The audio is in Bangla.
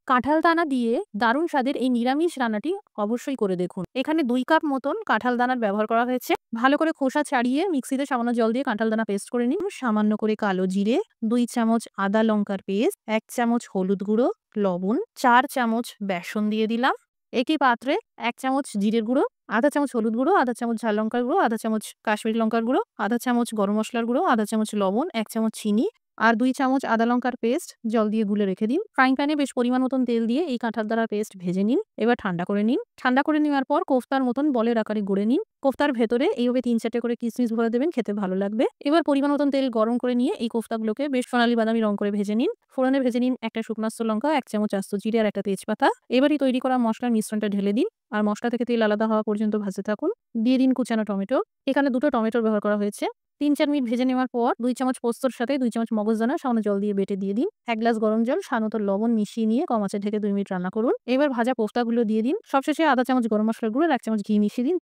কাঁঠাল দানা দিয়ে দারুণ স্বাদের এই নিরামিষ রান্নাটি অবশ্যই করে দেখুন। এখানে ২ কাপ মতন কাঁঠাল দানার ব্যবহার করা হয়েছে। ভালো করে খোসা ছাড়িয়ে মিক্সিতে সামান্য জল দিয়ে কাঁঠাল দানা পেস্ট করে নিন। সামান্য করে কালো জিরে, ২ চামচ আদা লঙ্কার পেস্ট, ১ চামচ হলুদ গুঁড়ো, লবণ, ৪ চামচ বেসন দিয়ে দিলাম। একই পাত্রে ১ চামচ জিরের গুঁড়ো, ১/২ চামচ হলুদ গুঁড়ো, ১/২ চামচ ঝাল লঙ্কার গুঁড়ো, ১/২ চামচ কাশ্মীরি লঙ্কার গুঁড়ো, ১/২ চামচ গরম মসলার গুঁড়ো, ১/২ চামচ লবণ, ১ চামচ চিনি আর ২ চামচ আদা লঙ্কার পেস্ট জল দিয়ে গুলে রেখে দিন। ফ্রাইং প্যানে বেশ পরিমাণ মতন তেল দিয়ে এই কাঁঠাল দানার পেস্ট ভেজে নিন। এবার ঠান্ডা করে নিন। ঠান্ডা করে নেওয়ার পর কোফতার মতন বলের আকারে গড়ে নিন। কোফতার ভেতরে এইভাবে ৩-৪টে করে কিসমিস ভরে দেবেন, খেতে ভালো লাগবে। এবার পরিমাণ মতন তেল গরম করে নিয়ে এই কোফতাগুলোকে বেশ সোনালী বাদামি রং করে ভেজে নিন। ফোড়নে ভেজে নিন একটা শুকনো আস্ত লঙ্কা, ১ চামচ আস্ত জিরে আর একটা তেজপাতা। এবারই তৈরি করা মসলার মিশ্রণটা ঢেলে দিন আর মসলা থেকে তেল আলাদা হওয়া পর্যন্ত ভাজতে থাকুন। দিয়ে দিন কুচানো টমেটো। এখানে ২টো টমেটোর ব্যবহার করা হয়েছে। ৩-৪ মিনিট ভেজে নেওয়ার পর ২ চামচ পোস্তর সাথে ২ চামচ মগজদানা সামান্য জল দিয়ে বেটে দিয়ে দিন। ১ গ্লাস গরম জল, স্বাদমতো লবণ মিশিয়ে নিয়ে কম আঁচে ঢেকে ২ মিনিট রান্না করুন। এবার ভাজা কোফতাগুলো দিয়ে দিন। সবশেষে ১/২ চামচ গরম মসলার গুঁড়ো আর ১ চামচ ঘি মিশিয়ে দিন।